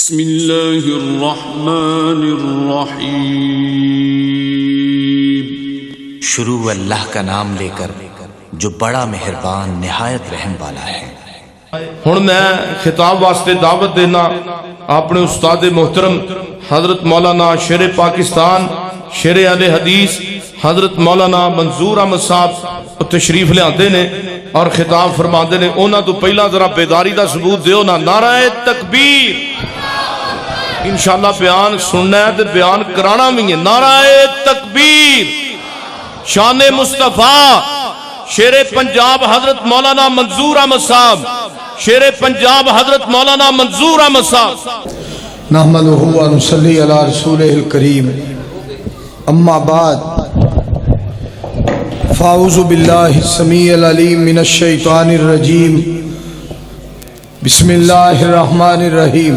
بسم اللہ الرحمن الرحیم۔ شروع اللہ کا نام لے کر جو بڑا مہربان نہایت رحم والا ہے۔ ہن میں خطاب واسطے دعوت دینا اپنے استاد محترم حضرت مولانا شیر پاکستان شیر اہل حدیث حضرت مولانا منظور احمد صاحب تشریف لے آتے نے اور خطاب فرماتے نے۔ انہاں تو پہلا ذرا بیداری دا ثبوت دیو نا، نعرہ تکبیر۔ انشاءاللہ بیان سننا ہے تو بیان کرانا بھی ہے۔ نعرہ تکبیر۔ شان مصطفیٰ شیر پنجاب حضرت مولانا منظور احمد صاحب، شیر پنجاب حضرت مولانا منظور احمد صاحب۔ نحمدہ و نصلی علی رسولہ الکریم، اما بعد فاعوذ باللہ السمیع العلیم من الشیطان الرجیم، بسم اللہ الرحمن الرحیم۔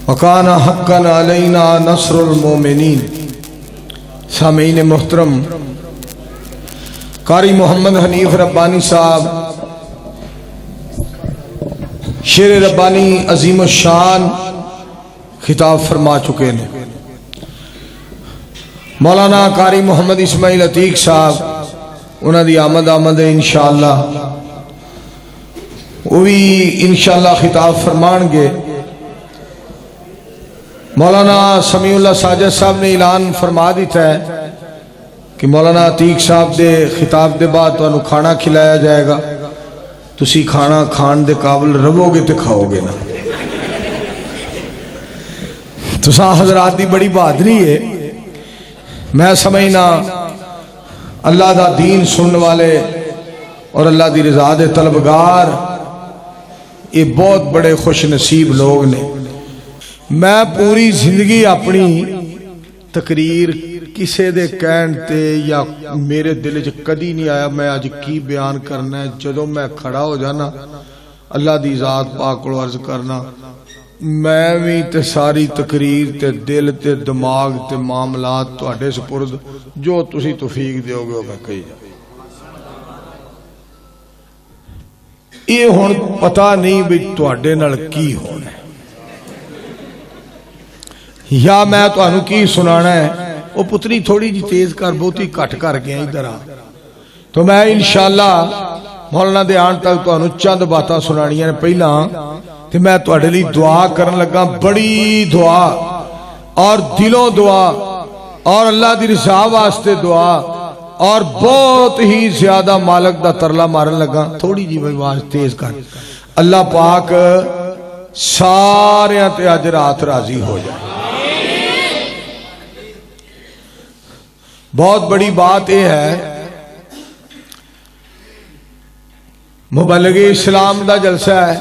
وَكَانَ حَقًّا عَلَيْنَا نَصْرُ الْمُؤْمِنِينَ۔ سامعین محترم، قاری محمد حنیف ربانی صاحب شیر ربانی عظیم الشان خطاب فرما چکے ہیں۔ مولانا قاری محمد اسماعیل عتیق صاحب انہاں دی آمد ہے انشاءاللہ، وہ بھی انشاءاللہ خطاب فرمان گے۔ مولانا سمیع اللہ ساجد صاحب نے اعلان فرما دیتا ہے کہ مولانا عتیق صاحب دے خطاب دے بعد تو انہوں کھانا کھلایا جائے گا، تسی کھانا کھان دے قابل رہو گے تے کھاؤ گے نا۔ تساں حضرات دی بڑی بہادری ہے، میں سمجھنا اللہ دا دین سننے والے اور اللہ دی رضا دے طلبگار یہ بہت بڑے خوش نصیب لوگ نے۔ میں پوری زندگی اپنی تقریر کسے دے کہن تے یا میرے دل وچ کدی نہیں آیا میں اج کی بیان کرنا ہے۔ جدوں میں کھڑا ہو جانا اللہ دی ذات پاک کو عرض کرنا، میں بھی تے ساری تقریر تے دل تے دماغ تے معاملات تواڈے سپرد جو تسی توفیق دیو گے میں کہی جا۔ یہ ہن پتہ نہیں بھی تواڈے نال کی ہونا ہے یا میں تو انہوں کی سنانا ہے۔ وہ پتری تھوڑی جی تیز کر، بہت ہی کٹ کر گیا ادھر آ، تو میں انشاءاللہ مولانا دے آن تک تو انہوں چند باتاں سنانیاں نے۔ پہلا تو میں تو اڈلی دعا کرن لگا، بڑی دعا اور دلوں دعا اور اللہ دی رضا واسطے دعا اور بہت ہی زیادہ مالک دا ترلا مارن لگا۔ تھوڑی جی آواز تیز کر۔ اللہ پاک سارے تے اج رات راضی ہو جائے۔ بہت بڑی بات یہ ہے، مبلغ اسلام دا جلسہ ہے،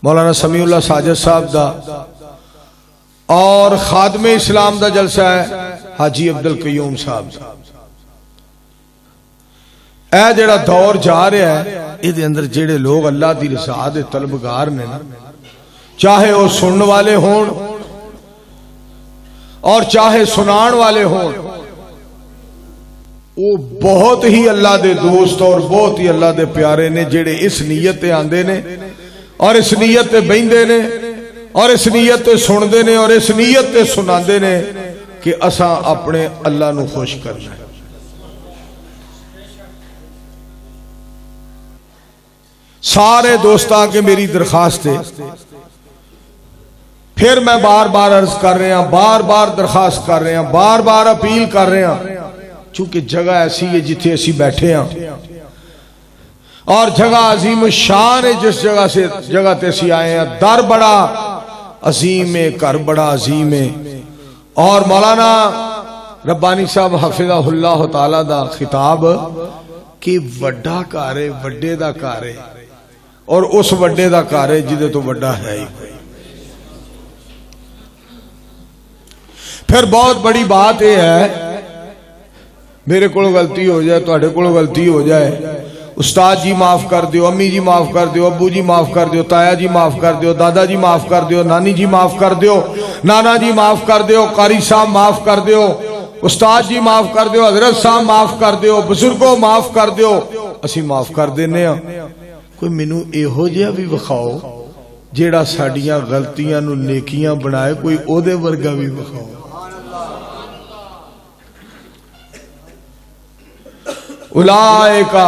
مولانا سمیع اللہ ساجد صاحب دا، اور خادم اسلام دا جلسہ ہے حاجی عبدالقیوم صاحب دا۔ اے جڑا دور جا رہا ہے یہ دے اندر جڑے لوگ اللہ دی رضا دے طلبگار نے نا، چاہے وہ سنن والے ہون اور چاہے سنان والے ہون، وہ بہت ہی اللہ دے دوست اور بہت ہی اللہ دے پیارے نے، جڑے اس نیت تے آندے نے اور اس نیت تے بیندے نے اور اس نیت تے سندے نے اور اس نیت تے سناندے نے کہ اساں اپنے اللہ نو خوش کرنا ہے۔ سارے دوستاں کے میری درخواست ہے، پھر میں بار بار عرض کر رہے ہیں، بار بار درخواست کر رہے ہیں، بار بار اپیل کر رہے ہیں، چونکہ جگہ ایسی ہے جتھے اسی بیٹھے ہیں اور جگہ عظیم شان ہے، جس جگہ تے اسی آئے ہیں، در بڑا عظیم ہے، گھر بڑا عظیم ہے۔ اور مولانا ربانی صاحب حفظہ اللہ تعالی دا خطاب کہ وڈا گھر ہے، وڈے دا گھر ہے، اور اس وڈے دا گھر ہے جدے تو وڈا ہے ہی کوئی۔ پھر بہت بڑی بات یہ ہے، میرے کو غلطی ہو جائے، تواڈے کو غلطی ہو جائے، استاد جی معاف کر دیو، امی جی معاف کر دیو، ابو جی معاف کر دیو، تایا جی معاف کر دیو، دادا جی معاف کر دیو، نانی جی معاف کر دیو، نانا جی معاف کر دیو، قاری صاحب معاف کر دیو، استاد جی معاف کر دیو، حضرت صاحب معاف کر دیو، بزرگوں معاف کر دیو، اسی معاف کر دینے ہیں۔ کوئی مینوں ਇਹੋ ਜਿਹਾ ਵੀ ਵਿਖਾਓ ਜਿਹੜਾ ਸਾਡੀਆਂ ਗਲਤੀਆਂ ਨੂੰ ਨੇਕੀਆਂ ਬਣਾਏ, ਕੋਈ ਉਹਦੇ ਵਰਗਾ ਵੀ ਵਿਖਾਓ। ਉਲਾਇਕਾ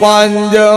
5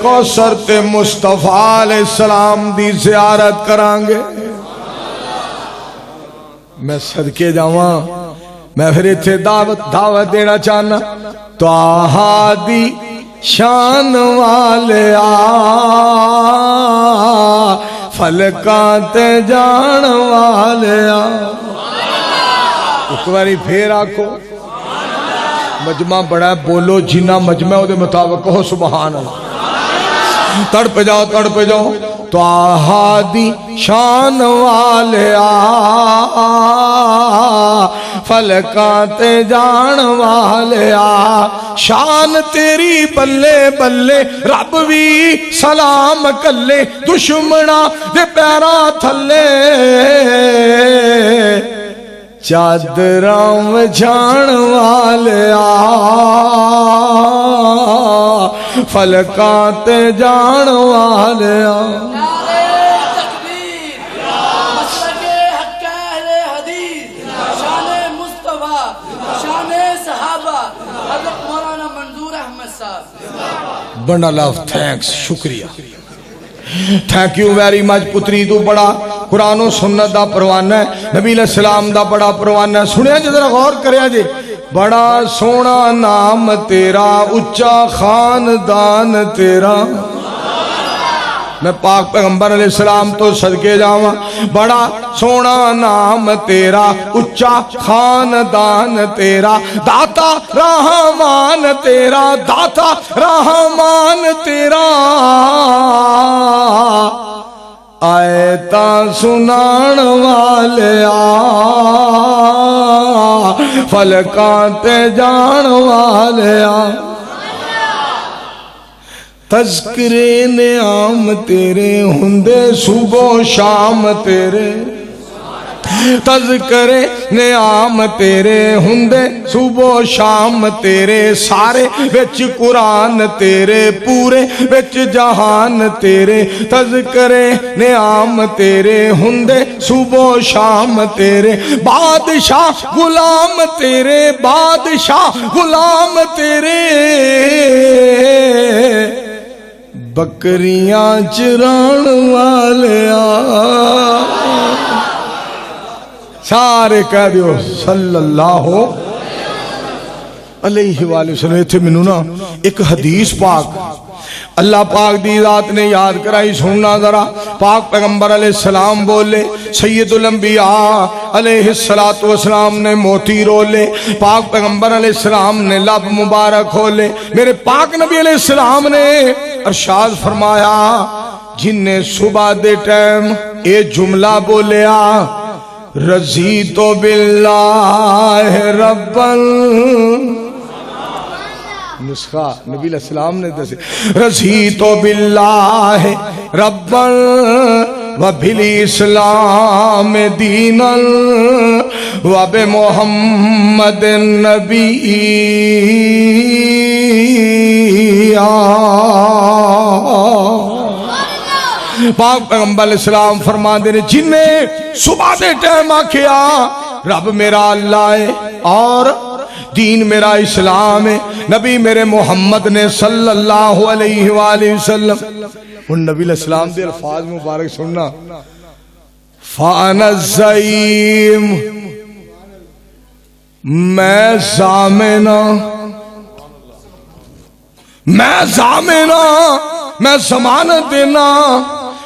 کوثر تے مصطفیٰ علیہ السلام دی زیارت کرانگے میں صدقے جاواں میں پھر اتھے دعوت دینا چاہنا تو آہادی شان والے فلکاں تے جان والے ایک باری پھر آکھو مجمع بڑا ہے بولو جنہ مجمع ہو دے مطابق کہو سبحان اللہ تڑپ جاؤ تو آہادی شان والے فلکاں تے جان والے شان تیری بلے بلے رب بھی سلام کلے دشمنا دے پیرا تھلے چادراں وچھان والے فلکاں تے جان والے نعرہ تکبیر مسلک حق اہل حدیث شان مصطفیٰ شان صحابہ حضرت مولانا منظور احمد صاحب بڑا لو تھینکس شکریہ تھینک یو ویری مچ پتری تو بڑا قرآن و سنت دا پروانہ ہے نبی علیہ السلام دا بڑا پروانہ ہے سنیا جی ذرا غور کریا جی بڑا سونا نام تیرا اچا خاندان تیرا میں پاک پیغمبر علیہ السلام تو صدقے جاواں بڑا سونا نام تیرا اچا خاندان تیرا داتا رحمان تیرا داتا رحمان تیرا آیتاں سنان والے فلکاں تے جان والے تذکرے نعام تیرے ہندے صبح و شام تیرے تذکرے نعام تیرے ہندے صبح و شام تیرے سارے وچ قرآن تیرے پورے وچ جہان تیرے تذکرے نعام تیرے ہندے صبح و شام تیرے بادشاہ غلام تیرے بادشاہ غلام تیرے بکریاں چران والے سارے کہہ دیو صلی اللہ علیہ وآلہ وسلم تھے منو نا ایک حدیث پاک اللہ پاک دی ذات نے یاد کرائی سننا ذرا پاک پیغمبر علیہ السلام بولے سید الانبیاء علیہ السلام نے موتی رولے پاک پیغمبر علیہ السلام نے لب مبارک کھولے میرے پاک نبی علیہ السلام نے ارشاد فرمایا جن نے صبح دے ٹائم اے جملہ بولیا رضیت باللہ رباً نسخہ نبی علیہ السلام نے دسے رضیت باللہ رباً وبالاسلام دیناً وبمحمد نبیًا پاک پیغمبر علیہ السلام فرما دے جن نے صبح دے ٹائم آکھیا رب میرا اللہ ہے اور دین میرا اسلام ہے نبی میرے محمد نے صلی اللہ علیہ وآلہ وسلم ان نبی علیہ السلام دے الفاظ مبارک سننا فانا الزعیم میں زامنہ میں ضمانت دینا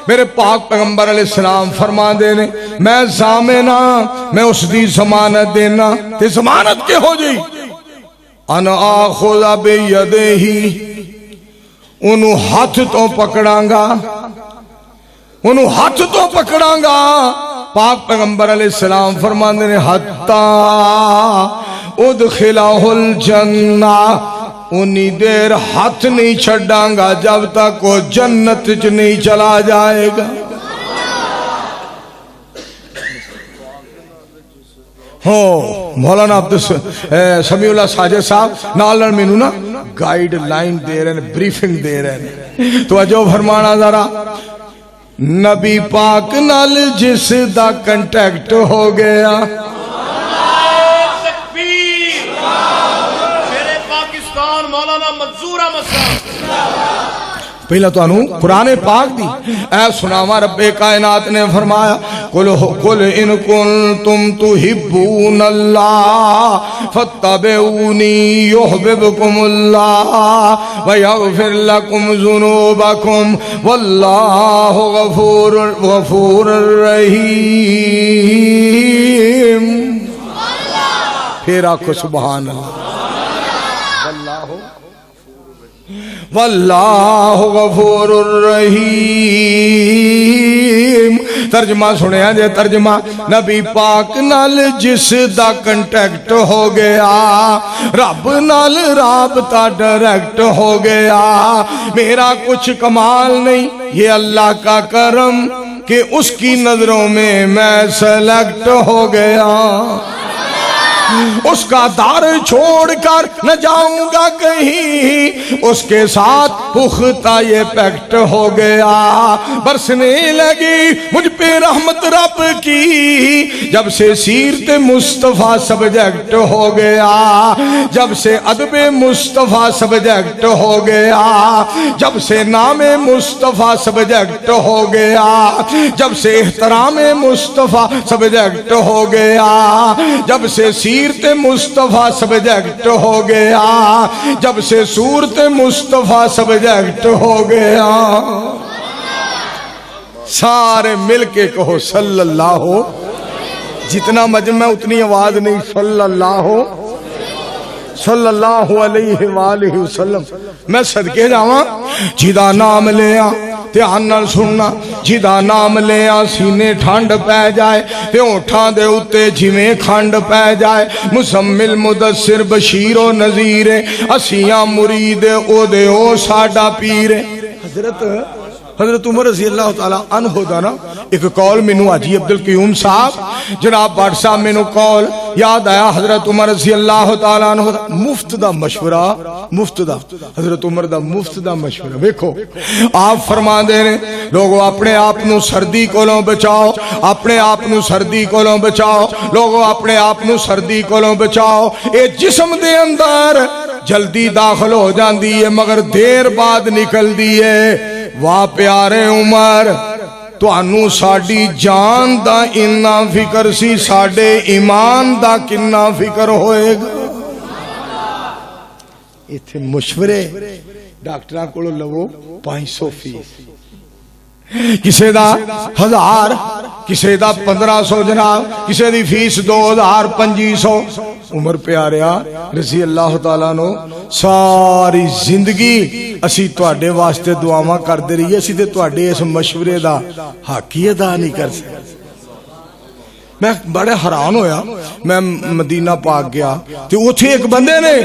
میرے پاک پیغمبر علیہ السلام فرما دینے میں ضامنہ میں اس دی ضمانت دینا تے ضمانت کے ہو جئی انا آخذ بیدہی انہوں ہاتھ تو پکڑاں گا پاک پیغمبر علیہ السلام فرما دینے حتی ادخلہ الجنہ انہی دیر ہاتھ نہیں چھڑاں گا جب تک وہ جنت نہیں چلا جائے گا مولانا سمیع اللہ ساجد صاحب نالن مینوں نا گائیڈ لائن دے رہے ہیں بریفنگ دے رہے ہیں توجہ فرمانا ذرا نبی پاک نال جس دا کنٹیکٹ ہو گیا مولانا منظور منظور احمد صاحب پہلا تو انہوں قرآن پاک دی اے سناوا رب کائنات نے فرمایا قل ان کنتم تحبون اللہ فاتبعونی یحببکم اللہ ویغفر لکم ذنوبکم واللہ غفور رحیم. پھر آکھو سبحان اللہ. واللہ غفور الرحیم. ترجمہ سنیا جے ترجمہ نبی پاک نال جس دا کنٹیکٹ ہو گیا رب نال رابطہ ڈائریکٹ ہو گیا. میرا کچھ کمال نہیں یہ اللہ کا کرم کہ اس کی نظروں میں سلیکٹ ہو گیا. اس کا دار چھوڑ کر نہ جاؤں گا کہیں اس کے ساتھ پختہ یہ پیکٹ ہو گیا. برسنے لگی مجھ پہ رحمت رب کی جب سے سیرت مصطفیٰ سبجیکٹ ہو گیا. جب سے ادب مصطفیٰ سبجیکٹ ہو گیا. جب سے نام مصطفیٰ سبجیکٹ ہو گیا. جب سے احترام مصطفیٰ سبجیکٹ ہو گیا. جب سے سیرت مصطفیٰ سبجیکٹ ہو گیا. جب سے صورت مصطفیٰ سبجیکٹ ہو گیا. سارے مل کے کہو صلی اللہ ہو. جتنا مجمع اتنی آواز نہیں. صلی اللہ علیہ وآلہ وسلم. میں صدقے جاواں جیدہ نام لیا دھیان نال سننا. جیدہ نام لیا سینے ٹھنڈ پہ جائے تے اونٹھاں دے اُتے جویں کھنڈ پہ جائے. مزمل مدثر بشیر و نذیر اسیاں مرید او دے او ساڈا پیر. حضرت عمر رضی اللہ تعالیٰ عنہ دا نا ایک قول مینوں حاجی عبدالقیوم صاحب جناب بٹ صاحب مینوں قول یاد آیا. حضرت عمر رضی اللہ تعالیٰ عنہ دا مفت دا مشورہ مفت دا حضرت عمر دا مفت دا مشورہ ویکھو آپ فرما دے نے لوگوں اپنے آپ نو سردی کولوں بچاؤ. اپنے آپ نو سردی کولوں بچاؤ. لوگوں اپنے آپ نو سردی کولوں بچاؤ. اے جسم دے اندر جلدی داخل ہو جاندی ہے مگر دیر بعد نکل دی ہے. واہ پیارے عمر تو انو ساڑی جان دا اننا فکر سی ساڑے ایمان دا کننا فکر ہوئے گا. ایتھے مشورے ڈاکٹران کو لو 500 فیس کسے دا 1000 کسے دا 1500 جناب کسے دی فیس 2500. عمر پیاریا رضی اللہ تعالیٰ نو ساری زندگی اسی تواڈے واسطے دعاواں کر دے رہی ہے. اسی تے تواڈے اس مشورے دا حق ہی ادا نہیں کر سکتے. میں بڑے حیران ہویا. میں مدینہ پاک گیا تے اوتھے ایک بندے نے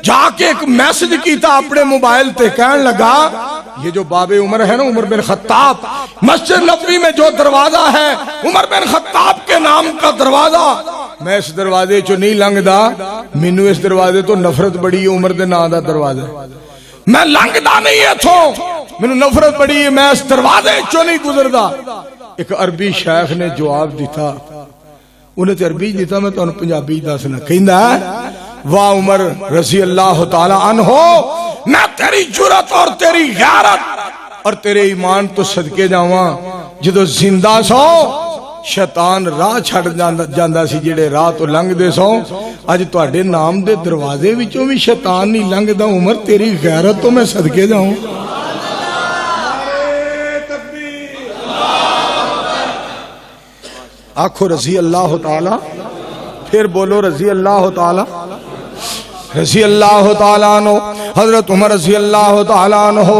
جا کے ایک میسج کیتا اپنے موبائل تے کہن لگا یہ جو باب عمر ہے نا عمر بن خطاب مسجد نبوی میں جو دروازہ ہے عمر بن خطاب کے نام کا دروازہ میں اس دروازے چو نہیں لنگ دا. مینوں اس دروازے تو نفرت بڑی عمر دے نام دا دروازہ میں لنگ دا نہیں ہے تھو مینوں نفرت بڑی میں اس دروازے چو نہیں گزر دا. ایک عربی شیخ نے جواب دیتا انہیں تے عربی دیتا میں تو انہیں پنجابی دسنا کہندا واہ عمر رضی اللہ تعالی عنہ میں تیری جرات اور تیری غیرت اور تیرے ایمان تو صدقے جاواں جدو زندہ سو شیطان راہ چھڑ جاندہ سی جڑے راہ تو لنگ دے سو آج تواڈے نام دے دروازے وچوں بھی شیطان نہیں لنگ دا. عمر تیری غیرت تو میں صدقے جاؤں. آنکھو رضی اللہ تعالی پھر بولو رضی اللہ تعالی رضی اللہ تعالیٰ عنہ. حضرت عمر رضی اللہ تعالیٰ عنہ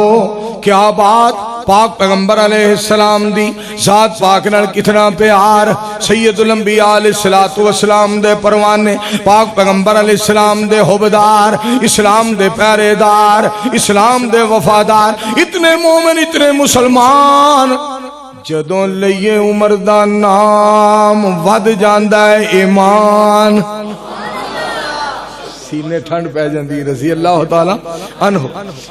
کیا بات پاک پیغمبر علیہ السلام دی ذات پاک نال کتنا پیار. سید الانبیاء علیہ السلام دے پروانے پاک پیغمبر علیہ السلام دے حبدار اسلام دے پہرے دار اسلام دے وفادار اتنے مومن اتنے مسلمان جدوں لئیے عمر دا نام ود جاندہ ہے ایمان. سینے ٹھنڈ پہ جاندی ہے رضی اللہ تعالی عنہ.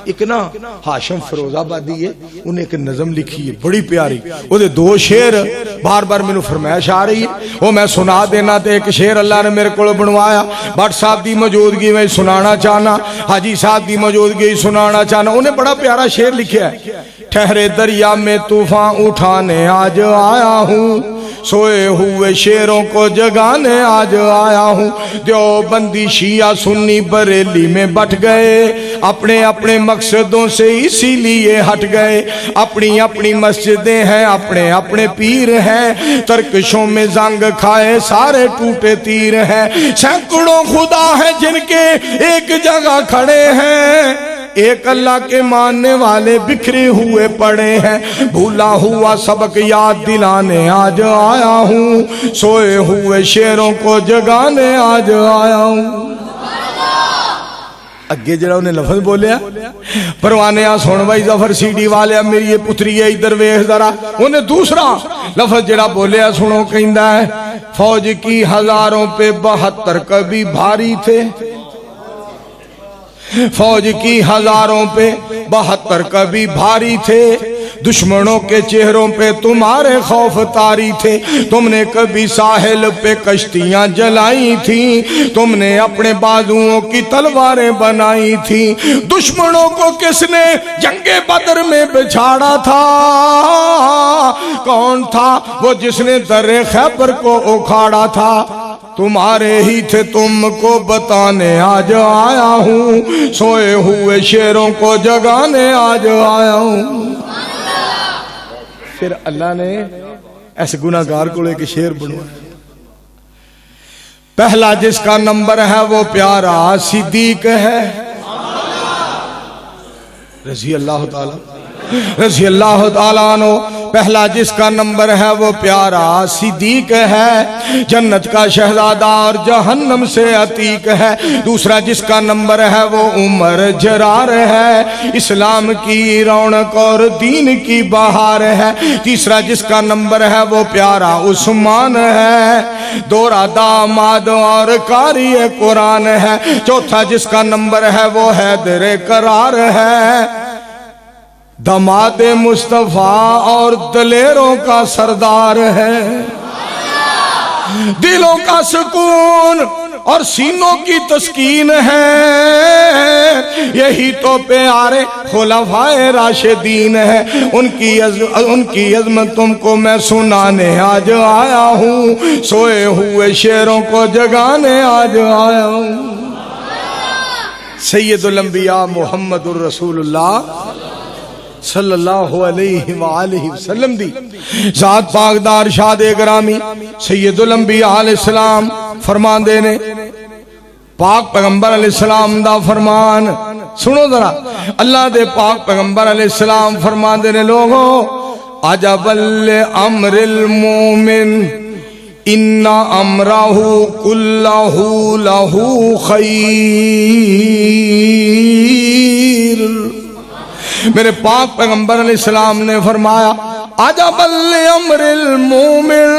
ایک نا ہاشم فیروز آبادی ہے, انہیں ایک نظم لکھی ہے بڑی پیاری, وہ دے دو شعر بار بار مینوں فرمائش آ رہی ہے, وہ میں سنا دینا. تے ایک شعر اللہ نے میرے کو بنوایا, بٹ صاحب دی موجودگی میں سنانا چاہنا, حاجی صاحب دی موجودگی سنانا چاہنا. انہیں بڑا پیارا شعر لکھا ہے, ٹھہرے دریا میں طوفان اٹھانے آج آیا ہوں, سوئے ہوئے شیروں کو جگانے آج آیا ہوں. دیوبندی شیعہ سنی بریلی میں بٹ گئے, اپنے اپنے مقصدوں سے اسی لیے ہٹ گئے. اپنی اپنی مسجدیں ہیں, اپنے اپنے پیر ہیں, ترکشوں میں زنگ کھائے سارے ٹوٹے تیر ہیں. سینکڑوں خدا ہیں جن کے ایک جگہ کھڑے ہیں, ایک اللہ کے ماننے والے بکھرے ہوئے پڑے ہیں. بھولا ہوا سبق یاد دلانے آج آیا ہوں, سوئے ہوئے شیروں کو جگانے آج آیا ہوں. اگے جڑا انہیں لفظ بولیا پروانے آ سن بھائی ظفر سی ڈی والے, میری یہ پتری ہے ادھر ویکھ ذرا. انہیں دوسرا لفظ جڑا بولیا سنو, کہندا ہے فوج کی ہزاروں پہ 72 کبھی بھاری تھے, فوج کی ہزاروں پہ 72 کبھی بھاری تھے, دشمنوں کے چہروں پہ تمہارے خوف طاری تھے. تم نے کبھی ساحل پہ کشتیاں جلائی تھیں, تم نے اپنے بازوؤں کی تلواریں بنائی تھیں. دشمنوں کو کس نے جنگ بدر میں بچھاڑا تھا, کون تھا وہ جس نے در خیبر کو اکھاڑا تھا. تمہارے ہی تھے, تم کو بتانے آج آیا ہوں, سوئے ہوئے شیروں کو جگانے آج آیا ہوں. پھر اللہ نے ایسے گناہگار کو لے کے شعر بنوایا. پہلا جس کا نمبر ہے وہ پیارا صدیق ہے رضی اللہ تعالیٰ عنہ. پہلا جس کا نمبر ہے وہ پیارا صدیق ہے, جنت کا شہزادہ اور جہنم سے عتیق ہے. دوسرا جس کا نمبر ہے وہ عمر جرار ہے, اسلام کی رونق اور دین کی بہار ہے. تیسرا جس کا نمبر ہے وہ پیارا عثمان ہے, دورہ داماد اور قاری قرآن ہے. چوتھا جس کا نمبر ہے وہ حیدر قرار ہے, داماد مصطفیٰ اور دلیروں کا سردار ہے. دلوں کا سکون اور سینوں کی تسکین ہے, یہی تو پیارے خلفائے راشدین ہے. ان کی عظمت تم کو میں سنانے آج آیا ہوں, سوئے ہوئے شیروں کو جگانے آج آیا ہوں. سید الانبیاء محمد الرسول اللہ صلی اللہ علیہ وآلہ وسلم دی ذات پاکدار شاد گرامی سید الانبیاء علیہ السلام فرمان دینے, پاک پیغمبر علیہ السلام دا فرمان سنو ذرا. اللہ دے پاک پیغمبر علیہ السلام فرمان دینے, لوگوں عجبا لامر المومن ان امرہ کلہ لہ خیر. میرے پاک پیغمبر علیہ السلام نے فرمایا عجبا لامر المومن,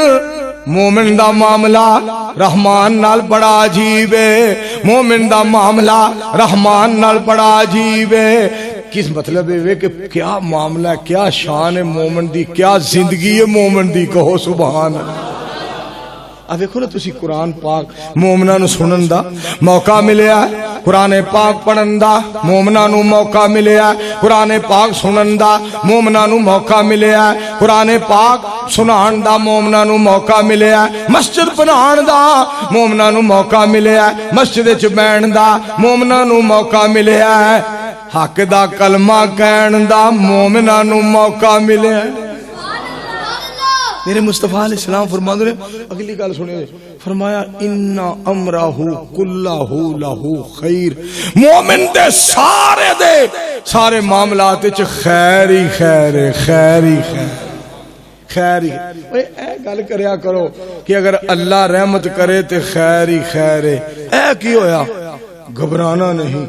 مومن دا معاملہ رحمان نال بڑا عجیب ہے, مومن دا معاملہ رحمان نال بڑا عجیب ہے. کس مطلب ہے کہ کیا معاملہ, کیا شان ہے مومن دی, کیا زندگی ہے مومن دی, کہو سبحان اللہ. اب دیکھو نا تسی قرآن پاک مومنہ نو سنن دا موقع ملیا ہے, قرآن پاک پڑھن دا مومنہ نو موقع ملیا ہے, قرآن پاک سنن دا مومنہ نو موقع ملیا ہے, قرآن پاک سنان دا مومنہ نو موقع ملیا ہے, مسجد بنان دا مومنہ نو موقع ملیا ہے, مسجد وچ بیٹھن دا مومنہ نو موقع ملیا ہے, حق دا کلمہ کہن دا مومنہ نو موقع ملیا ہے. میرے مصطفیٰ علیہ السلام فرما دے, اگلی گل سنے, فرمایا ان امرہ کلہ لہ خیر, مومن دے سارے معاملات وچ خیر ہی خیر ہے, خیر ہی خیر ہی. اے گل کریا کرو کہ اگر اللہ رحمت کرے تے خیر ہی خیر ہے. اے کی ہویا, گھبرانا نہیں.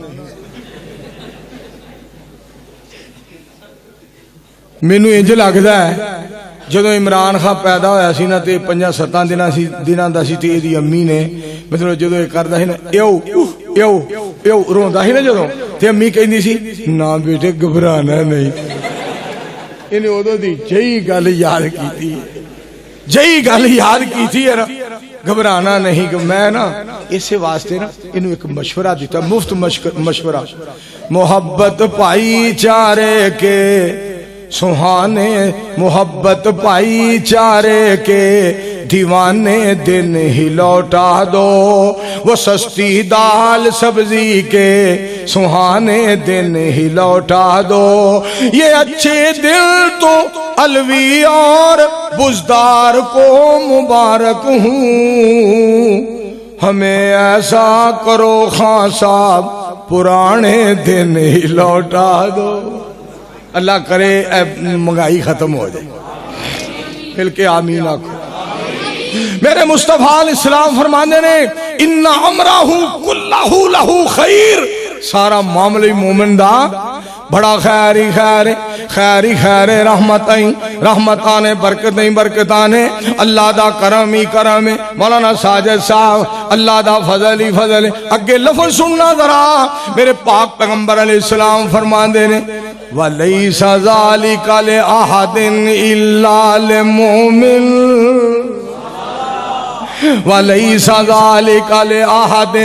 مینوں انج لگدا ہے جدو عمران خان پیدا ہویا سی نا تے 5-7 دناں دا سی تے دی امی نے مطلب جدو یہ کردا سی نا ایو یو روندا ہی نا جدوں تے امی کہندی سی نا بیٹے گھبرانا نہیں انہیں ادو دی جئی گل یاد کیتی جئی گل یاد کیتی ہے نا گھبرانا نہیں کہ میں نا اسے واسطے نا انہوں ایک مشورہ دیتا مفت مشورہ محبت پائی چارے کے سہانے محبت پائی چارے کے دیوانے دن ہی لوٹا دو وہ سستی دال سبزی کے سہانے دن ہی لوٹا دو یہ اچھے دل تو الوی اور بزدار کو مبارک ہوں ہمیں ایسا کرو خان صاحب پرانے دن ہی لوٹا دو اللہ کرے مہنگائی ختم ہو جائے مل کے آمین آکھو میرے مصطفیٰ علیہ السلام فرمانے نے ان امرہ کلہ لہو خیر سارا معاملہ مومن دا بڑا خیری خیر خیری خیر رحمتاں برکتیں برکتاں اللہ دا کرم ہی کرم مولانا ساجد صاحب اللہ دا فضل ہی فضل اگے لفظ سننا ذرا میرے پاک پیغمبر علیہ السلام فرماندے نے وَلَيْسَ ذَلِكَ لِأَحَدٍ إِلَّا لِمُؤْمِنٍ وَلَيْسَ ذَلِكَ لِأَحَدٍ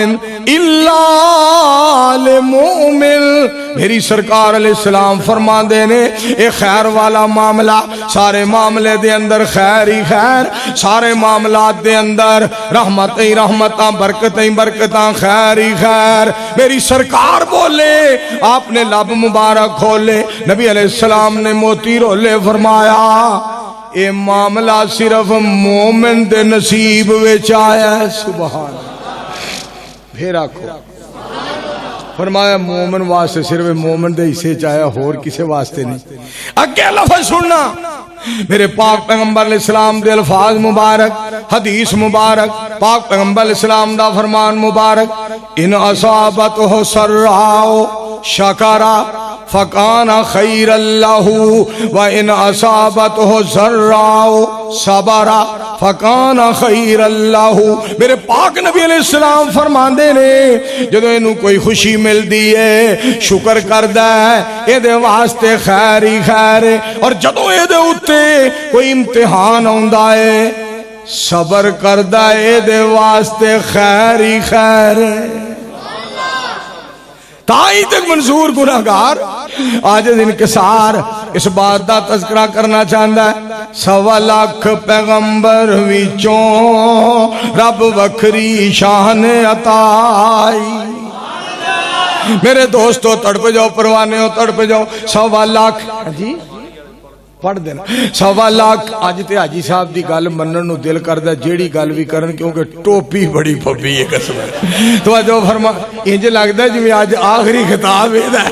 إِلَّا لِمُؤْمِنٍ میری سرکار علیہ السلام فرما دینے ایک خیر والا معاملہ سارے معاملے دے اندر خیر ہی خیر سارے معاملات دے اندر رحمتیں رحمتاں برکتیں برکتاں خیر ہی خیر میری سرکار بولے آپ نے لب مبارک کھولے نبی علیہ السلام نے موتی رولے فرمایا اے معاملہ صرف مومن دے نصیب وچ آیا ہے سبحان پھر آکھو فرمایا مومن واسطے صرف مومن دے حصے چاہیا ہور کسے واسطے نہیں اگے لفظ سننا میرے پاک پیغمبر علیہ السلام دے الفاظ مبارک حدیث مبارک پاک پیغمبر علیہ السلام دا فرمان مبارک ان اصابتہ سراؤ شکرا فکان خیر اللہ وان اصابتہ ضراؤ صبرا فکان خیر اللہ میرے پاک نبی علیہ السلام فرماندے نے جدوں اینو کوئی خوشی مل دی ہے شکر کردا ہے اے دے واسطے خیر ہی خیر ہے اور جدوں اے دے اوتے کوئی امتحان آندا ہے صبر کردا ہے اے دے واسطے خیر ہی خیر ہے تائی تک منظور گناہگار آج انکسار اس بات دا تذکرہ کرنا چاہتا ہے 1.25 لاکھ پیغمبر وچوں رب وکھری شان عطائی میرے دوستو تڑپ جاؤ پروانے ہو تڑپ جاؤ 1.25 لاکھ جی پڑھ دینا 1.25 لاکھ آج تے حاجی صاحب دی گل منن نو دل کردا جیڑی گل بھی کرن کیونکہ ٹوپی بڑی پھبی ہے قسم تو جو فرما انج لگدا جویں آج آخری خطاب ہے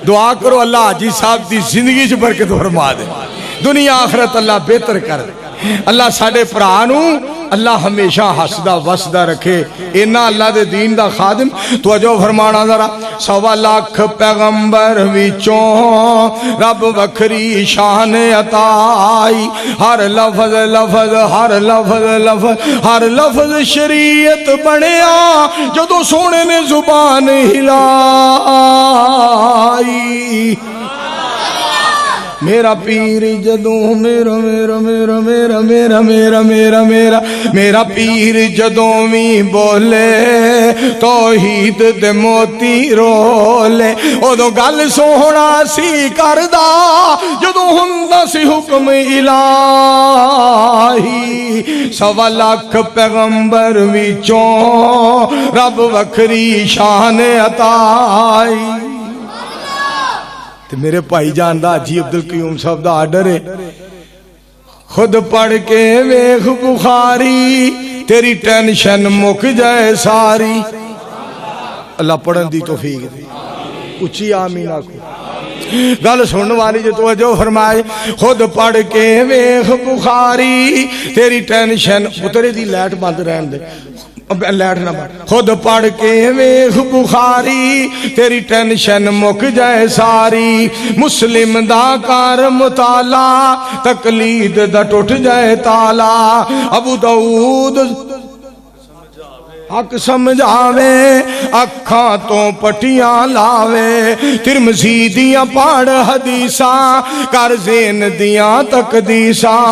دعا کرو اللہ حاجی صاحب دی زندگی چ برکت فرما دے دنیا آخرت اللہ بہتر کر دے اللہ ساڈے بھرا نو اللہ ہمیشہ ہسدا وسدا رکھے اینا اللہ دے دین دا خادم توجہ فرمانا ذرا 1.25 لاکھ پیغمبر وچوں رب وکھری شان عطائی ہر لفظ لفظ ہر لفظ لفظ ہر لفظ شریعت بنیا جدوں سونے نے زبان ہلائی میرا پیر جدوں میرا میرا میرا میرا میرا میرا میرا میرا میرا پیر جدوں بھی بولے توحید دے موتی رولے ادو گل سونا سی کردا جدوں ہوندا سی حکم الہی 1.25 لاکھ پیغمبر وچوں رب وکھری شان عطائی تو میرے بھائی جان دا حاجی عبدالقیوم صاحب دا آرڈر ہے خود پڑھ کے ویکھ بخاری تیری ٹینشن مک جائے ساری اللہ پڑھن دی توفیق دے اچھی آمین آکھو گل سنن والی جو توجہ فرمائے خود پڑھ کے ویکھ بخاری تیری ٹینشن پترے دی لائٹ بند رہن دے لائٹ نہ بند خود پڑھ کے ویکھ بخاری تیری ٹینشن مک جائے ساری مسلم دا کار مطالعہ تقلید دا ٹوٹ جائے تالا ابو داؤد حق سمجھاوے اکھاں تو پٹیاں لاوے ترمذی دیاں پڑھ حدیثاں کر زین دیاں تقدیساں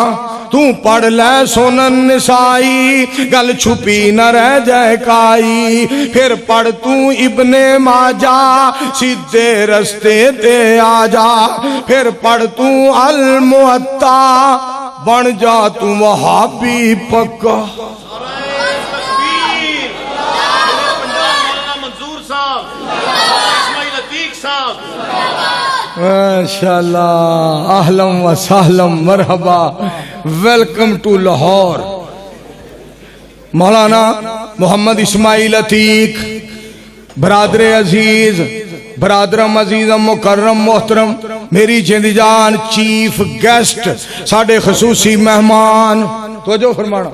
تو پڑھ لے سنن نسائی گل چھپی نہ رہ جائے کائی پھر پڑھ تو ابن ماجہ سیدھے رستے تے آ جا پھر پڑھ تو الموطا بن جا تو وہابی پکا ماشاءاللہ اہلم و سہلم مرحبا ویلکم ٹو لاہور مولانا محمد اسماعیل عتیق برادر عزیز برادرم عزیزم مکرم محترم میری جند جان چیف گیسٹ ساڑھے خصوصی مہمان توجہ فرمانا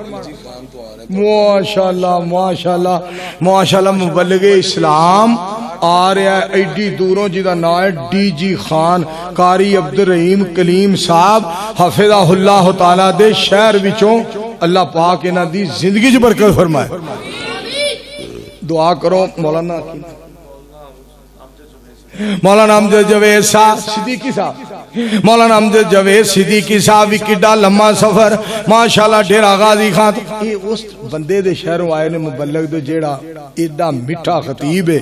ماشاءاللہ ماشاءاللہ ماشاءاللہ مبلغ اسلام آ رہا ہے ایڈی دوروں جیدہ نا ہے ڈی جی خان قاری عبدالرحیم کلیم صاحب حفظہ اللہ تعالیٰ دے شہر وچوں اللہ پاک انہاں دی زندگی جو برکت فرمائے دعا کرو مولانا مولانا امجد جوید صاحب صدیقی صاحب مولانا امجد جوید صدیقی صاحب بھی کڈا لمحہ سفر ماشاءاللہ ڈیرہ غازی خان یہ اس بندے دے شہروں آئے نے مبلغ دے جیڑا ایڈا میٹھا خطیب ہے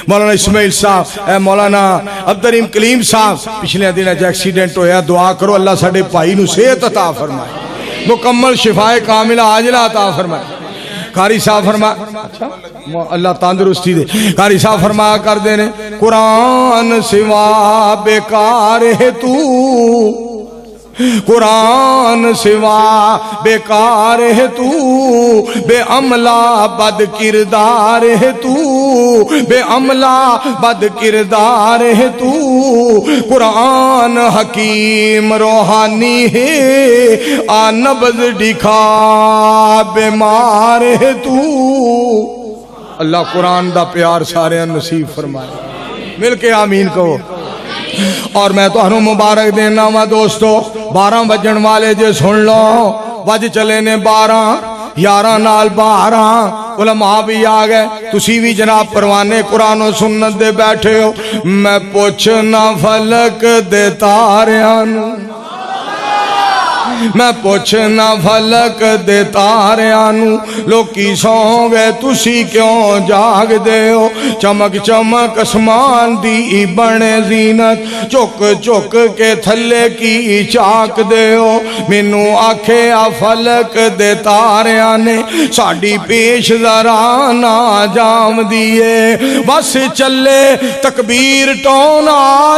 مولانا اسماعیل صاحب اے مولانا عبدالرحیم کلیم صاحب پچھلے دن اج ایکسیڈنٹ ہویا دعا کرو اللہ ساڈے بھائی نو صحت عطا فرمائے مکمل شفائے کاملہ عاجلہ عطا فرمائے قاری صاحب فرمایا اچھا اللہ تندرستی دے قاری صاحب فرمایا کر دینے قرآن سوا بیکار ہے تو قرآن سوا بیکار ہے تو بے عملہ بد کردار ہے تو بے عملہ بد کردار ہے تو قرآن حکیم روحانی ہے آ نبض دکھا بیمار ہے تو اللہ قرآن دا پیار سارے نصیب فرمائے مل کے آمین کہو اور میں تو ہنو مبارک دینا ہوا دوستو 12 بجن والے جے سن لو وج چلے نے 12 11 نال 12 علماء بھی آگئے تسی بھی جناب پروانے قرآن و سنت دے بیٹھے ہو میں پوچھنا فلک دے تاریان میں پوچھنا فلک دے تاریانو لوکی سو گئے تسی کیوں جاگ دے ہو چمک چمک اسمان دی بنے زینت چک چک کے تھلے کی چاک دے ہو مینو آکھے آ فلک دے تاریانے ساڑی پیش ذرا نا جام دیے بس چلے تکبیر ٹون آ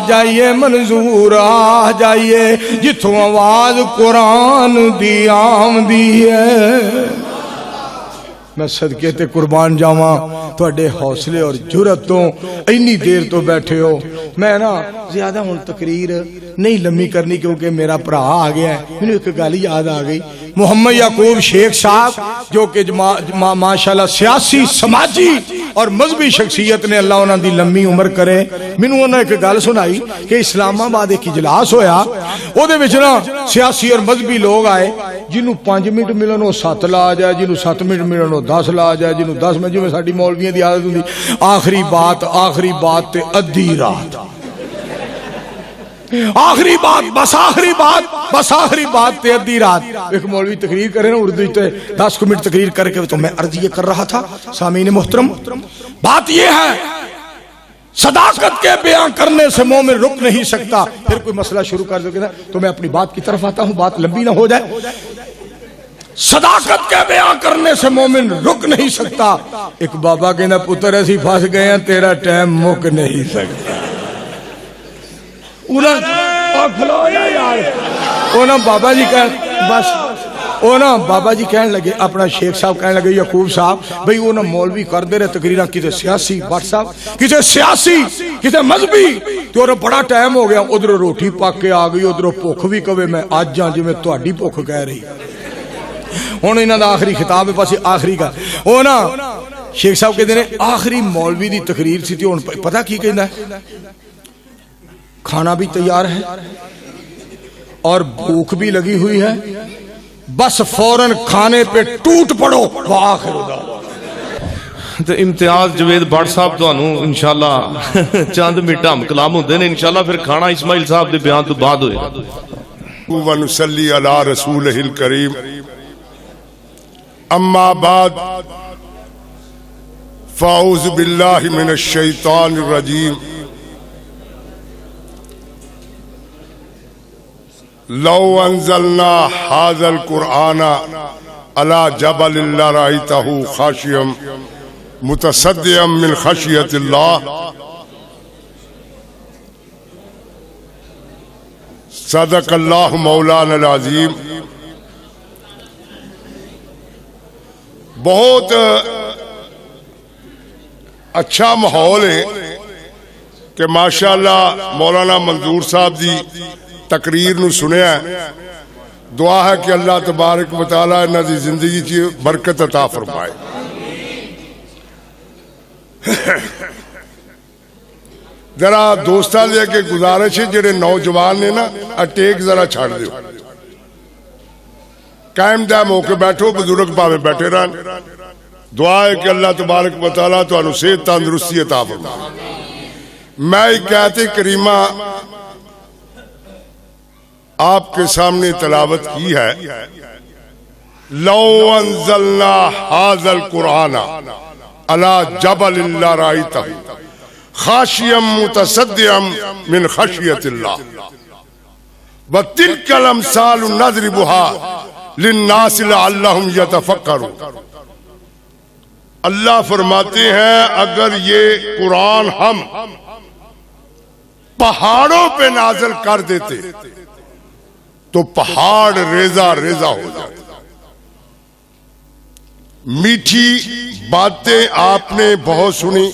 جائیے منظور آ جائیے جتوں آواز قرآن دی آمدی ہے میں صدقے تے قربان جاواں تواڈے حوصلے اور جرأت تو اینی دیر تو بیٹھے ہو میں نا زیادہ ہن تقریر نہیں لمبی کرنی کیونکہ میرا بھرا آ گیا ہے مینوں ایک گل یاد آ گئی محمد یعقوب شیخ صاحب جو کہ ماشاءاللہ سیاسی سماجی اور مذہبی شخصیت نے اللہ انہاں دی لمبی عمر کرے مینوں انہاں ایک گل سنائی کہ اسلام آباد ایک اجلاس ہویا او دے وچ نا سیاسی اور مذہبی لوگ آئے جنوں 5 منٹ ملن او 7 لا جائے جنوں 7 منٹ ملن او 10 لا جائے جنوں 10 منٹ جویں ساڈی مولویاں دی عادت ہوندی آخری بات تے ادھی رات آخری بات تے ادھی رات ایک مولوی تقریر کرے نا اردو تے 10 منٹ تقریر کر کے تو میں عرض یہ کر رہا تھا سامعین محترم بات یہ ہے صداقت کے بیان کرنے سے مومن رک نہیں سکتا پھر کوئی مسئلہ شروع کر دے گا تو میں اپنی بات کی طرف آتا ہوں بات لمبی نہ ہو جائے صداقت کے بیان کرنے سے مومن رک نہیں سکتا ایک بابا کہنا پتر ایسی پھنس گئے ہیں تیرا ٹائم مک نہیں سکتا بابا جی بابا جی کہنے لگے اپنا شیخ صاحب کہنے لگے یعقوب صاحب بھئی وہ مولوی کر دے رہے تقریرہ کسی سیاسی بٹ صاحب کسی سیاسی کسی مذہبی تو بڑا ٹائم ہو گیا ادھر روٹی پاک کے آ گئی ادھر بھوک بھی کبھی میں آج جاں جی میں تہاڈی بھوک کہہ رہی ہوں انہاں دا آخری خطاب ہے پاس آخری کا وہ نا شیخ صاحب کہتے ہیں آخری مولوی دی تقریر سی تھی پتہ کی کہنا ہے کھانا بھی تیار ہے اور بھوک بھی لگی ہوئی ہے بس فوراً کھانے پہ ٹوٹ پڑو وآخر دعوانا۔ تو امتیاز جوید بٹ صاحب تو انشاءاللہ چاند میٹھا ہم کلام ہوتے ہیں انشاءاللہ پھر کھانا اسماعیل صاحب دے بیان تو بعد ہوئے گا۔ ونصلی علی رسولہ الکریم اما بعد فاعوذ باللہ من الشیطان الرجیم لو انزلنا هذا القرآن على جبل لرأيته خاشعا متصدعا من خشیۃ اللہ صدق اللہ مولانا العظیم۔ بہت اچھا ماحول ہے کہ ماشاءاللہ مولانا منظور صاحب دی تقریر نو سنیا ہے۔ دعا ہے کہ اللہ تبارک و تعالی انہاں دی زندگی چ برکت عطا فرمائے۔ ذرا دوستاں لے کے گزارش ہے جڑے نوجوان نے نا اٹیک ذرا چھڑ دیو، قائم دائم ہو کے بیٹھو، بزرگ پاوے بیٹھے رہن۔ دعا ہے کہ اللہ تبارک و تعالیٰ تانوں صحت تندرستی عطا فرمائے۔ میں ایک آیت کریمہ آپ کے سامنے تلاوت کی ہے، لو انزلنا هذا القرآن على جبل لرأيته خاشعا متصدعا من خشیۃ اللہ وتلك الامثال نضربها للناس لعلهم يتفکرون۔ اللہ فرماتے ہیں اگر یہ قرآن ہم پہاڑوں پہ نازل کر دیتے تو پہاڑ ریزہ ریزہ ہو جاتے۔ میٹھی باتیں آپ نے بہت سنی،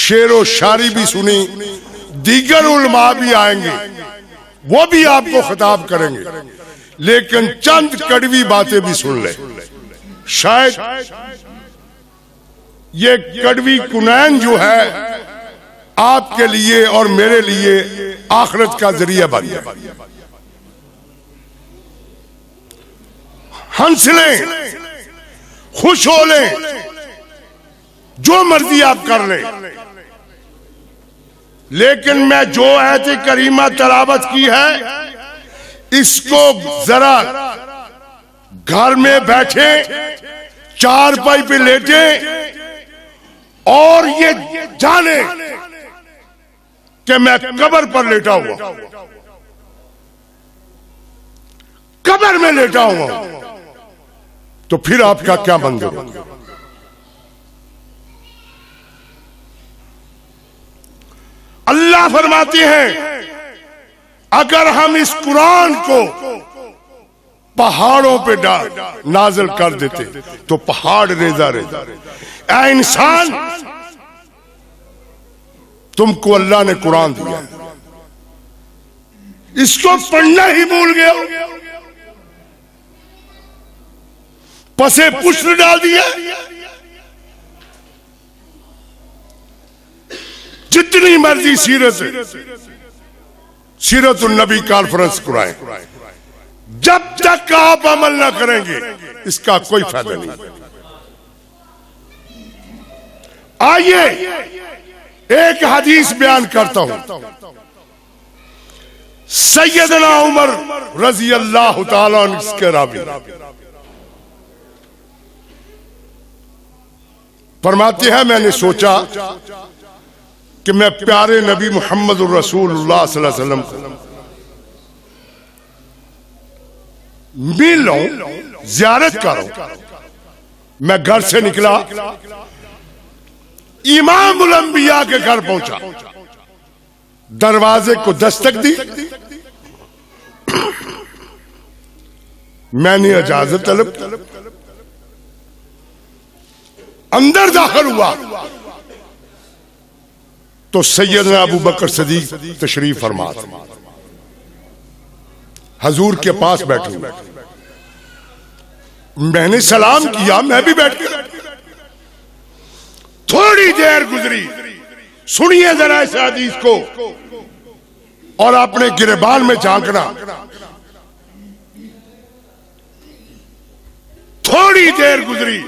شعر و شاعری بھی سنی، دیگر علماء بھی آئیں گے وہ بھی آپ کو خطاب کریں گے، لیکن چند کڑوی باتیں بھی سن لیں۔ شاید یہ کڑوی کنین جو ہے آپ کے لیے اور میرے لیے آخرت کا ذریعہ بن جائے۔ ہنس لیں، خوش ہو لیں، جو مرضی آپ کر لیں، لیکن میں جو آیت کریمہ تلاوت کی ہے اس کو ذرا گھر میں بیٹھے چار پائی پہ لیٹے اور یہ جانے کہ میں قبر پر لیٹا ہوا، قبر میں لیٹا ہوا، تو پھر آپ کا کیا منظر ہوگا؟ اللہ فرماتے ہیں اگر ہم اس قرآن کو پہاڑوں پہ نازل کر دیتے تو پہاڑ ریزہ ریزہ۔ اے انسان، تم کو اللہ نے قرآن دیا، اس کو پڑھنا ہی بھول گیا، پسے پشت ڈال دیا۔ جتنی مرضی سیرت النبی کانفرنس کرائیں، جب تک آپ عمل نہ کریں گے اس کا کوئی فائدہ نہیں۔ آئیے ایک حدیث بیان کرتا ہوں۔ سیدنا عمر رضی اللہ تعالیٰ عنہ اس کے راوی فرماتے ہیں میں نے سوچا کہ میں پیارے نبی محمد الرسول اللہ صلی اللہ علیہ وسلم کو مل لوں، زیارت کروں۔ میں گھر سے نکلا، امام الانبیاء کے گھر پہنچا، دروازے کو دستک دی، میں نے اجازت طلب، اندر داخل ہوا تو سیدنا ابو بکر صدیق تشریف فرما حضور کے پاس بیٹھے ہوئے۔ میں نے سلام کیا، میں بھی بیٹھ گیا۔ تھوڑی دیر گزری، سنیے ذرا اس حدیث کو اور اپنے گریبان میں جھانکنا۔ تھوڑی دیر گزری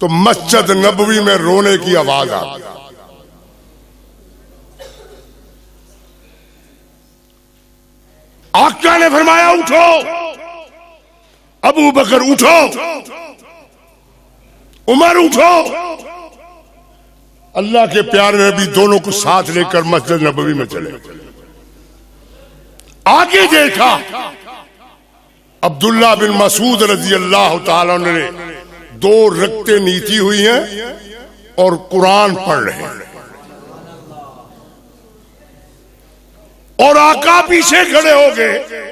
تو مسجد نبوی میں رونے کی آواز آ گئی. آقا نے فرمایا اٹھو ابو بکر اٹھو عمر اٹھو. اللہ کے پیارے نبی دونوں کو ساتھ لے کر مسجد نبوی میں چلے. آگے دیکھا عبداللہ بن مسعود رضی اللہ تعالیٰ نے 2 رکعتیں نیتی ہوئی ہیں اور قرآن پڑھ رہے ہیں اور آقا پیچھے کھڑے ہو گئے.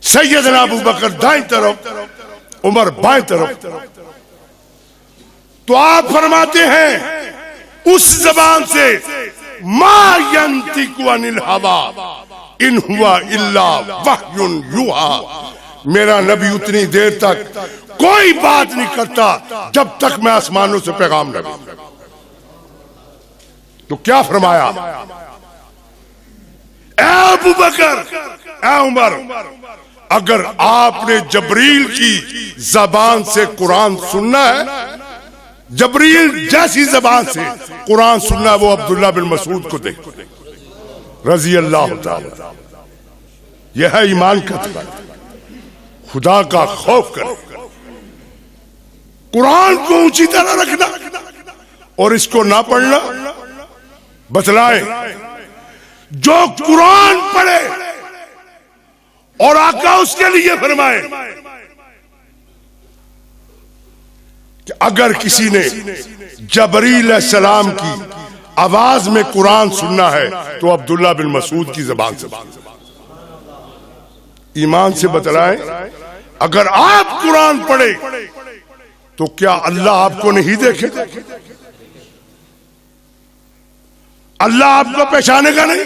سیدنا ابو بکر دائیں طرف عمر بائیں طرف. تو آپ فرماتے ہیں اس زبان سے ما ینطق عن الہوی ان ہوا الا وحی یوحی. میرا نبی اتنی دیر تک کوئی بات نہیں کرتا جب تک میں آسمانوں سے پیغام نہ دوں. تو کیا فرمایا؟ اے ابو بکر اے عمر، اگر آپ نے جبریل کی زبان سے قرآن سننا ہے، جبریل جیسی زبان سے قرآن سننا ہے، وہ عبداللہ بن مسعود کو دیکھ رضی اللہ تعالی. یہ ہے ایمان کا تقاضا، خدا کا خوف کرنا، قرآن کو اونچی طرح رکھنا اور اس کو نہ پڑھنا. بتلائیں جو قرآن پڑھے اور آقا اس کے لیے فرمائے کہ اگر کسی نے جبریل علیہ السلام کی آواز میں قرآن سننا ہے تو عبداللہ بن مسعود کی زبان سے. ایمان سے بتلائیں اگر آپ قرآن پڑھے تو کیا اللہ آپ کو نہیں دیکھے؟ اللہ آپ کو پہچانے گا نہیں؟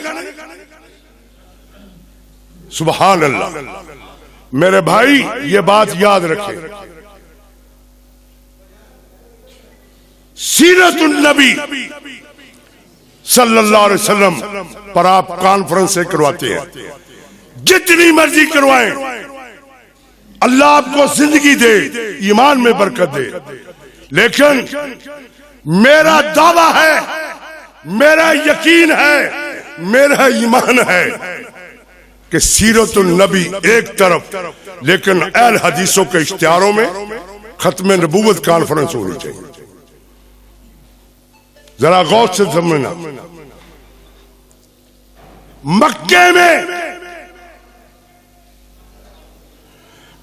سبحان اللہ. میرے بھائی یہ بات یاد رکھیں، سیرت النبی صلی اللہ علیہ وسلم پر آپ کانفرنس سے کرواتے ہیں، جتنی مرضی کروائیں، اللہ آپ کو زندگی دے، ایمان میں برکت دے. لیکن میرا دعویٰ ہے، میرا یقین ہے، میرا ایمان ہے کہ سیرت النبی ایک طرف، لیکن اہل حدیثوں کے اشتہاروں میں ختم نبوت کانفرنس ہونی چاہیے. ذرا غور سے سمجھنا، مکے میں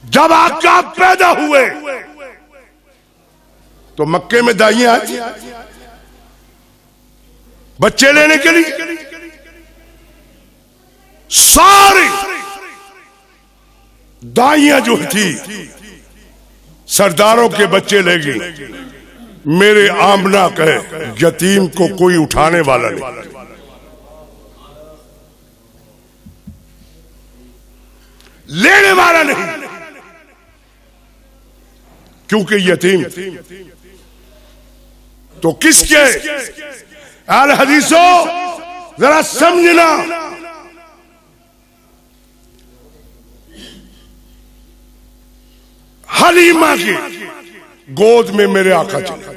جب آقا پیدا ہوئے تو مکے میں دائیاں آتی بچے لینے کے لیے، ساری دائیاں جو تھی سرداروں کے بچے لے گئی. میرے آمنہ کہے یتیم کو کوئی اٹھانے والا نہیں، لینے والا نہیں، کیونکہ یتیم. تو کس کے؟ اہل حدیثوں ذرا سمجھنا، حلیمہ کی گود میں میرے آقا چلے.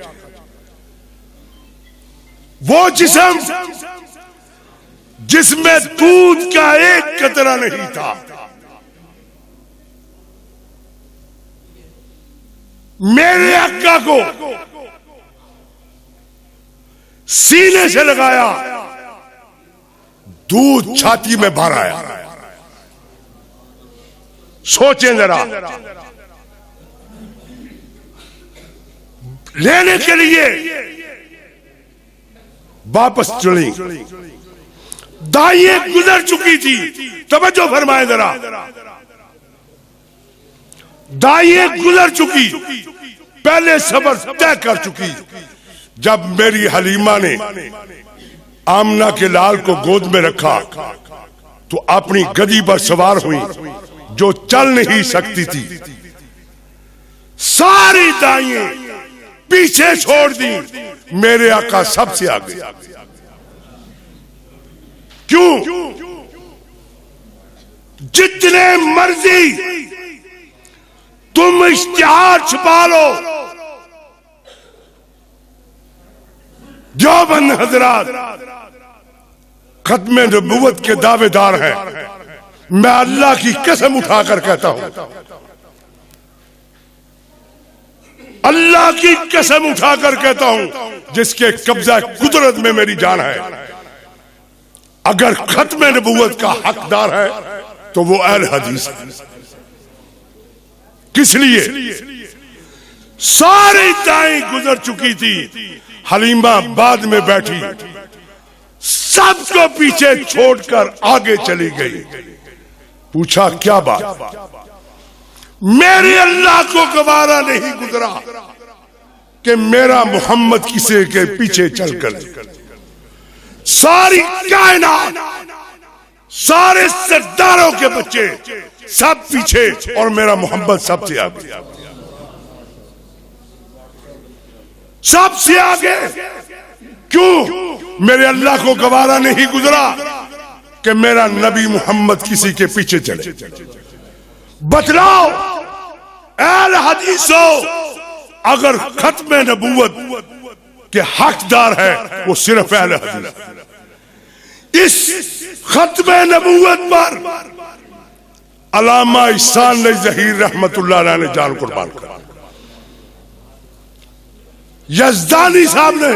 وہ جسم جس میں دودھ کا ایک قطرہ نہیں تھا، میرے آقا کو سینے سے لگایا، دودھ چھاتی میں بھر آیا. سوچیں ذرا، لینے کے لیے واپس چلی، دائیں گزر چکی تھی. توجہ فرمائیں ذرا، دائیں گزر چکی، پہلے سفر طے کر چکی. جب میری حلیمہ نے آمنہ کے لال کو گود میں رکھا تو اپنی گدی پر سوار ہوئی جو چل نہیں سکتی تھی. ساری دائیں پیچھے چھوڑ دی، میرے آقا سب سے آگے. کیوں؟ جتنے مرضی تم اشتہار چھپا لو. دیوبند حضرات ختم نبوت کے دعوے دار ہیں. میں اللہ کی قسم اٹھا کر کہتا ہوں، اللہ کی قسم اٹھا کر کہتا ہوں جس کے قبضہ قدرت میں میری جان ہے، اگر ختم نبوت کا حقدار ہے تو وہ اہل حدیث ہے. کس لیے؟ ساری دائیں گزر چکی تھی، حلیمہ بعد میں بیٹھی، سب کو پیچھے چھوڑ کر آگے چلی گئی. پوچھا کیا بات؟ میرے اللہ کو گوارا نہیں گزرا کہ میرا محمد کسی کے پیچھے چل کر. ساری کائنات، سارے سرداروں کے بچے سب پیچھے اور میرا محمد سب سے آگے. سب سے آگے کیوں؟ میرے اللہ کو گوارا نہیں گزرا کہ میرا نبی محمد کسی کے پیچھے چلے. بتلاؤ اہل حدیثو، اگر ختم نبوت کے حقدار ہے وہ صرف اہل حدیث. اس ختم نبوت پر علامہ احسان ظہیر رحمت اللہ علیہ نے جان قربان کر، یزدانی صاحب نے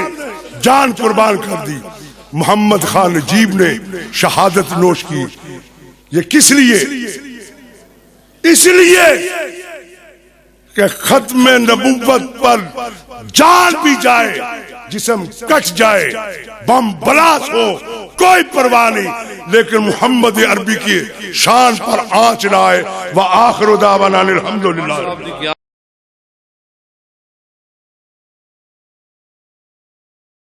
جان قربان کر دی، محمد خان نجیب نے شہادت نوش کی. یہ کس لیے؟ اس لیے کہ ختم نبوت پر جان بھی جائے، جسم کٹ جائے، بم بلاس ہو، کوئی پرواہ نہیں، لیکن محمد عربی کی شان پر آنچ نہ آئے. وآخر دعوانا الحمدللہ.